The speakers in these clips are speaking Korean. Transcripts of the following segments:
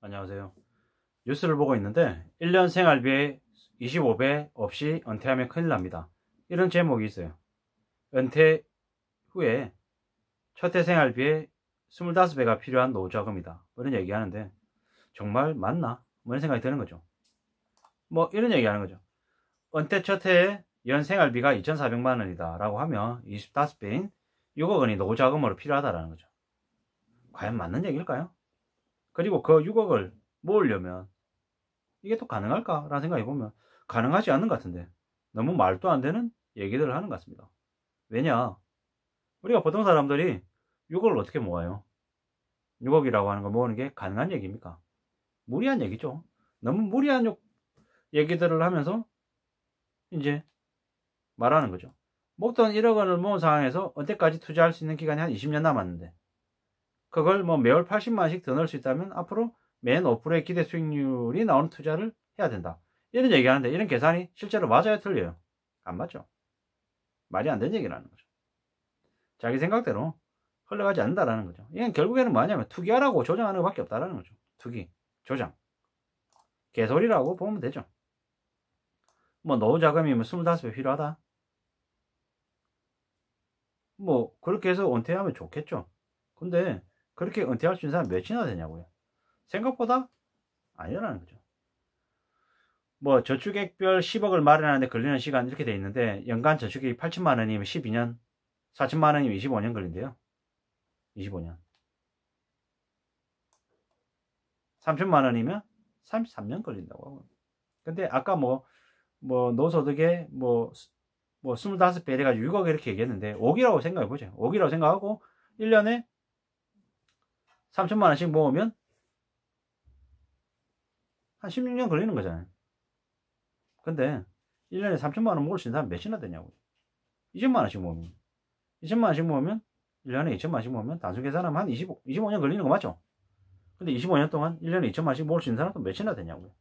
안녕하세요. 뉴스를 보고 있는데 1년 생활비에 25배 없이 은퇴하면 큰일 납니다. 이런 제목이 있어요. 은퇴 후에 첫 해 생활비에 25배가 필요한 노후자금이다. 이런 얘기하는데 정말 맞나? 이런 생각이 드는 거죠. 이런 얘기하는 거죠. 은퇴 첫 해에 연 생활비가 2,400만 원이다 라고 하면 25배인 6억 원이 노후자금으로 필요하다라는 거죠. 과연 맞는 얘기일까요? 그리고 그 6억을 모으려면 이게 또 가능할까? 라는 생각해 보면 가능하지 않는 것 같은데 너무 말도 안 되는 얘기들을 하는 것 같습니다. 왜냐? 우리가 보통 사람들이 6억을 어떻게 모아요? 6억이라고 하는 거 모으는 게 가능한 얘기입니까? 무리한 얘기죠. 너무 무리한 얘기들을 하면서 이제 말하는 거죠. 목돈 1억 원을 모은 상황에서 언제까지 투자할 수 있는 기간이 한 20년 남았는데 그걸 매월 80만 원씩 더 넣을 수 있다면 앞으로 매년 5%의 기대 수익률이 나오는 투자를 해야 된다. 이런 얘기하는데 이런 계산이 실제로 맞아요? 틀려요? 안 맞죠. 말이 안 되는 얘기라는 거죠. 자기 생각대로 흘러가지 않는다라는 거죠. 이건 결국에는 뭐냐면 투기하라고 조장하는 것밖에 없다라는 거죠. 투기, 조장. 개소리라고 보면 되죠. 노후 자금이 25배 필요하다. 그렇게 해서 은퇴하면 좋겠죠. 근데 그렇게 은퇴할 수 있는 사람 몇이나 되냐고요. 생각보다 아니라는 거죠. 저축액별 10억을 마련하는데 걸리는 시간 이렇게 돼 있는데 연간 저축이 8천만 원이면 12년, 4천만 원이면 25년 걸린대요. 25년. 3천만 원이면 33년 걸린다고 하고. 근데 아까 노소득에 25배 이래가지고 6억 이렇게 얘기했는데 5억이라고 생각해 보죠. 5억이라고 생각하고 1년에 3천만 원씩 모으면 한 16년 걸리는 거잖아요. 근데 1년에 3천만 원 모을 수 있는 사람 몇이나 되냐고요. 2천만 원씩 모으면 2천만 원씩 모으면 1년에 2천만 원씩 모으면 단순 계산하면 한 25년 걸리는 거 맞죠? 근데 25년 동안 1년에 2천만 원씩 모을 수 있는 사람도 몇이나 되냐고요.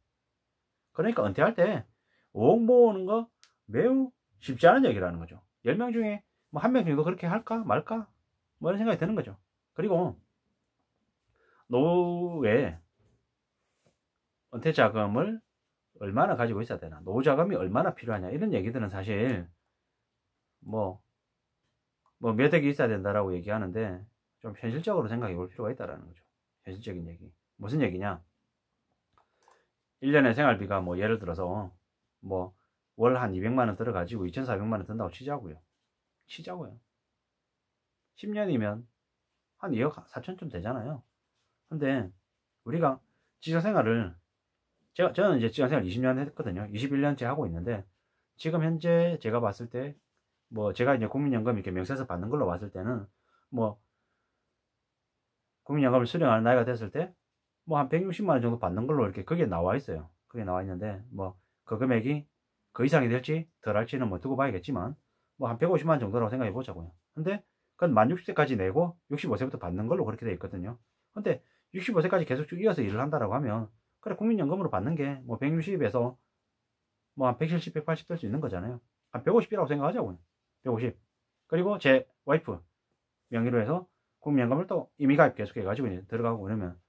그러니까 은퇴할 때 5억 모으는 거 매우 쉽지 않은 얘기라는 거죠. 10명 중에 1명 정도 그렇게 할까 말까 이런 생각이 드는 거죠. 그리고 노후에 은퇴 자금을 얼마나 가지고 있어야 되나, 노후 자금이 얼마나 필요하냐 이런 얘기들은 사실 몇 억이 있어야 된다라고 얘기하는데 좀 현실적으로 생각해 볼 필요가 있다라는 거죠. 현실적인 얘기. 무슨 얘기냐? 1년의 생활비가 예를 들어서 월 한 200만 원 들어가지고 2,400만 원 든다고 치자고요. 10년이면 한 2억 4천쯤 되잖아요. 근데 우리가 직장생활을 저는 이제 직장생활 20년 했거든요. 21년째 하고 있는데 지금 현재 제가 봤을 때 제가 이제 국민연금 이렇게 명세서 받는 걸로 봤을 때는 국민연금을 수령하는 나이가 됐을 때 한 160만 원 정도 받는 걸로 이렇게 그게 나와 있어요. 그게 나와 있는데 그 금액이 그 이상이 될지 덜 할지는 두고 봐야겠지만 한 150만 원 정도라고 생각해 보자고요. 근데 그건 만 60세까지 내고 65세부터 받는 걸로 그렇게 돼 있거든요. 근데 65세까지 계속 쭉 이어서 일을 한다라고 하면 그래 국민연금으로 받는 게 160에서 한 170, 180 될 수 있는 거잖아요. 한 150이라고 생각하자고요. 150. 그리고 제 와이프 명의로 해서 국민연금을 또 임의가입 계속해가지고 이제 들어가고 그러면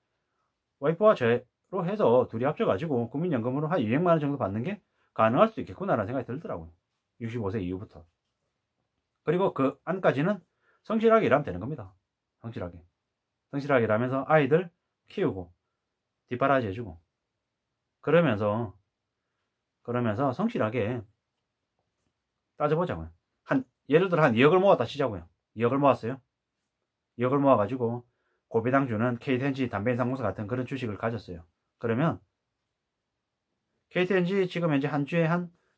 와이프와 저로 해서 둘이 합쳐가지고 국민연금으로 한 200만 원 정도 받는 게 가능할 수도 있겠구나라는 생각이 들더라고요. 65세 이후부터. 그리고 그 안까지는 성실하게 일하면 되는 겁니다. 성실하게 일하면서 아이들 키우고 뒷바라지 해주고 그러면서 성실하게 따져보자고요. 예를 들어 한 2억을 모았다 치자고요. 2억을 모았어요. 2억을 모아가지고 고배당 주는 KTNG 담배인상공사 같은 그런 주식을 가졌어요. 그러면 KTNG 지금 현재 한 주에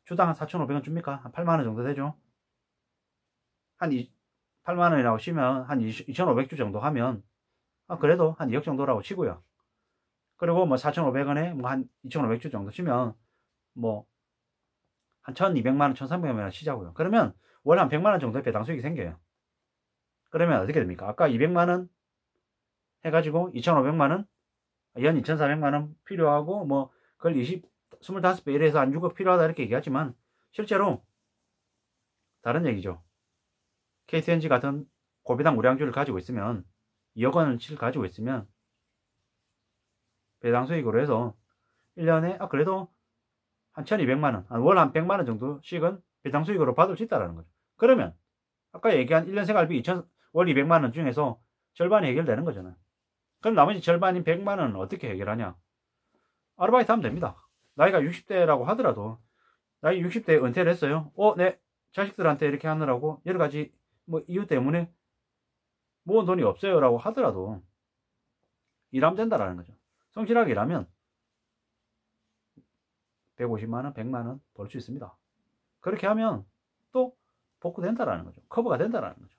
주당 한 4,500원 줍니까? 한 8만원 정도 되죠? 8만원이라고 치면 한 2,500주 정도 하면 그래도 한 2억 정도라고 치고요. 그리고 4,500원에 한 2,500주 정도 치면 한 1,200만원, 1,300만원 치자고요. 그러면 월 한 100만원 정도의 배당 수익이 생겨요. 그러면 어떻게 됩니까? 아까 200만원 해가지고 2,500만원, 연 2,400만원 필요하고 그걸 25배 이래서 한 6억 필요하다 이렇게 얘기하지만 실제로 다른 얘기죠. KTNG 같은 고배당 우량주를 가지고 있으면 2억 원을 가지고 있으면 배당 수익으로 해서 1년에 그래도 한 1200만원, 월 한 100만원 정도씩은 배당 수익으로 받을 수 있다는 거죠. 그러면 아까 얘기한 1년 생활비 월 200만원 중에서 절반이 해결되는 거잖아요. 그럼 나머지 절반인 100만원은 어떻게 해결하냐? 아르바이트 하면 됩니다. 나이가 60대라고 하더라도 나이 60대에 은퇴를 했어요. 내 자식들한테 이렇게 하느라고 여러 가지 뭐 이유 때문에 모은 돈이 없어요 라고 하더라도 일하면 된다라는 거죠. 성실하게 일하면 150만원, 100만원 벌 수 있습니다. 그렇게 하면 또 복구된다라는 거죠. 커버가 된다라는 거죠.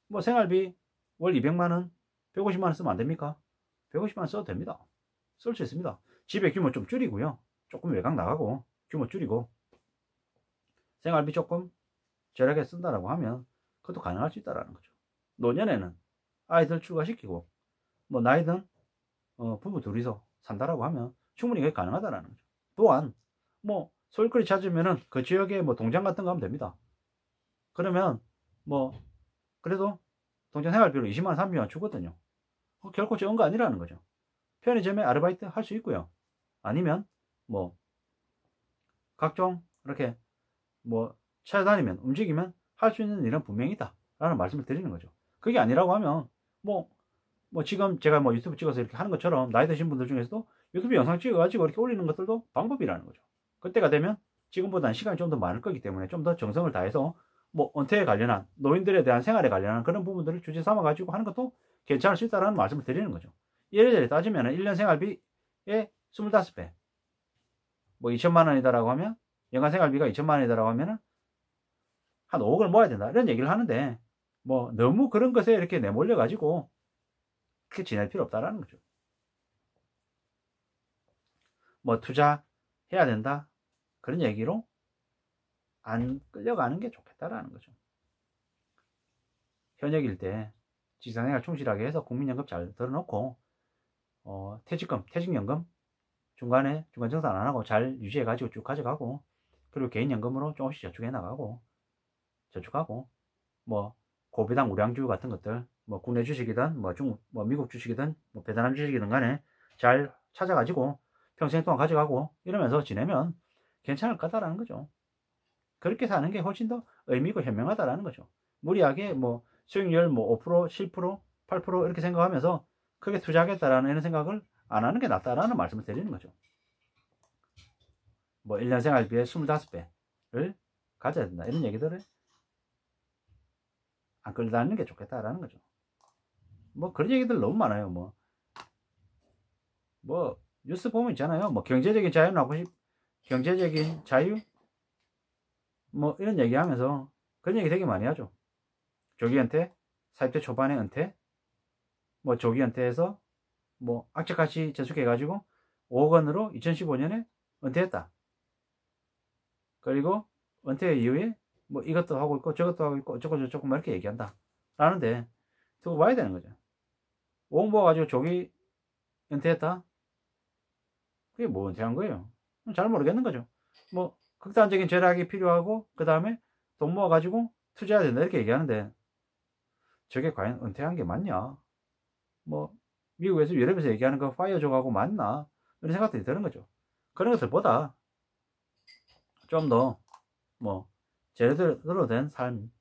뭐 생활비 월 200만원, 150만원 쓰면 안 됩니까? 150만원 써도 됩니다. 쓸 수 있습니다. 집의 규모 좀 줄이고요. 조금 외곽 나가고 규모 줄이고 생활비 조금 절약해 쓴다라고 하면 그것도 가능할 수 있다라는 거죠. 노년에는 아이들 출가시키고 뭐 나이든 부부 둘이서 산다라고 하면 충분히 그게 가능하다라는 거죠. 또한 뭐 소일거리 찾으면은 그 지역에 뭐 동장 같은 거 하면 됩니다. 그러면 뭐 그래도 동장 생활비로 20만원, 30만원 주거든요. 결코 적은 거 아니라는 거죠. 편의점에 아르바이트 할 수 있고요. 아니면 뭐 각종 이렇게 뭐 찾아다니면 움직이면 할 수 있는 일은 분명히 있다 라는 말씀을 드리는 거죠. 그게 아니라고 하면 뭐 지금 제가 뭐 유튜브 찍어서 이렇게 하는 것처럼 나이 드신 분들 중에서도 유튜브 영상 찍어가지고 이렇게 올리는 것들도 방법이라는 거죠. 그때가 되면 지금보다는 시간이 좀 더 많을 거기 때문에 좀 더 정성을 다해서 뭐 은퇴에 관련한 노인들에 대한 생활에 관련한 그런 부분들을 주제 삼아 가지고 하는 것도 괜찮을 수 있다는 말씀을 드리는 거죠. 예를 들어 따지면 1년 생활비의 25배 뭐 2천만 원이다라고 하면 연간 생활비가 2천만 원이다라고 하면은 한 5억을 모아야 된다 이런 얘기를 하는데 뭐 너무 그런 것에 이렇게 내몰려 가지고 그렇게 지낼 필요 없다라는 거죠. 뭐 투자해야 된다 그런 얘기로 안 끌려가는 게 좋겠다라는 거죠. 현역일 때 직장생활 충실하게 해서 국민연금 잘 들어놓고 퇴직연금 중간에 중간정산 안 하고 잘 유지해 가지고 쭉 가져가고 그리고 개인연금으로 조금씩 저축해 나가고 저축하고 뭐 고배당 우량주 같은 것들 뭐 국내 주식이든 뭐 미국 주식이든 뭐 베트남 주식이든 간에 잘 찾아가지고 평생 동안 가져가고 이러면서 지내면 괜찮을 거다라는 거죠. 그렇게 사는 게 훨씬 더 의미있고 현명하다라는 거죠. 무리하게 뭐 수익률 뭐 5%, 7%, 8% 이렇게 생각하면서 크게 투자하겠다라는 이런 생각을 안 하는 게 낫다라는 말씀을 드리는 거죠. 뭐 1년 생활비의 25배를 가져야 된다 이런 얘기들을 안 끌다니는 게 좋겠다라는 거죠. 뭐 그런 얘기들 너무 많아요. 뭐 뉴스 보면 있잖아요. 뭐 경제적인 자유는 하고 경제적인 자유 뭐 이런 얘기하면서 그런 얘기 되게 많이 하죠. 조기 은퇴, 40대 초반에 은퇴, 뭐 조기 은퇴해서 뭐 악착같이 저축해가지고 5억 원으로 2015년에 은퇴했다. 그리고 은퇴 이후에 뭐 이것도 하고 있고 저것도 하고 있고 어쩌고 저쩌고 뭐 이렇게 얘기한다. 라는데 두고 봐야 되는 거죠. 5억 모아가지고 조기 은퇴했다? 그게 뭐 은퇴한 거예요? 잘 모르겠는 거죠. 뭐 극단적인 절약이 필요하고 그 다음에 돈 모아가지고 투자해야 된다 이렇게 얘기하는데 저게 과연 은퇴한 게 맞냐? 뭐 미국에서 유럽에서 얘기하는 거 파이어족하고 맞나? 이런 생각들이 드는 거죠. 그런 것들보다 좀 더 뭐 제대로 된 삶,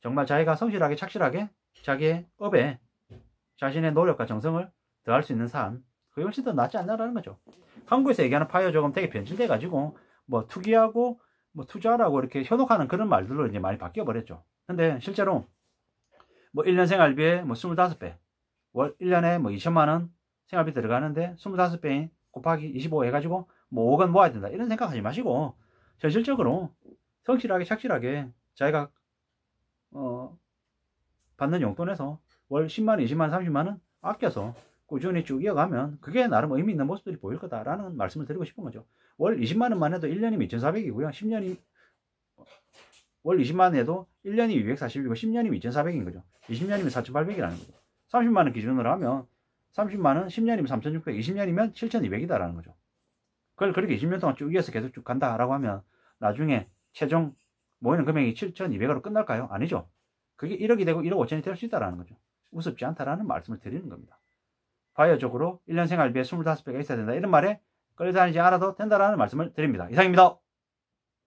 정말 자기가 성실하게 착실하게 자기의 업에 자신의 노력과 정성을 더할 수 있는 삶, 그게 훨씬 더 낫지 않나라는 거죠. 한국에서 얘기하는 파이어족은 되게 변질돼 가지고 뭐 투기하고 뭐 투자라고 이렇게 현혹하는 그런 말들로 이제 많이 바뀌어 버렸죠. 근데 실제로 뭐 1년 생활비에 뭐 25배 월 1년에 뭐 2천만 원 생활비 들어가는데 25배 곱하기 25 해가지고 뭐 5억 원 모아야 된다 이런 생각하지 마시고 현실적으로 성실하게 착실하게 자기가 받는 용돈에서 월 10만원 20만원 30만원 아껴서 꾸준히 쭉 이어가면 그게 나름 의미 있는 모습들이 보일 거다라는 말씀을 드리고 싶은 거죠. 월 20만원만 해도 1년이면 2,400이고요 10년이 월 20만원 해도 1년이 240이고 10년이면 2,400인 거죠. 20년이면 4,800이라는 거죠. 30만원 기준으로 하면 30만원 10년이면 3,600 20년이면 7,200이다라는 거죠. 그걸 그렇게 20년 동안 쭉 이어서 계속 쭉 간다라고 하면 나중에 최종 모이는 금액이 7,200으로 끝날까요? 아니죠. 그게 1억이 되고 1억 5천이 될 수 있다는 거죠. 우습지 않다라는 말씀을 드리는 겁니다. 바이오적으로 1년 생활비에 25배가 있어야 된다. 이런 말에 끌려다니지 않아도 된다라는 말씀을 드립니다. 이상입니다.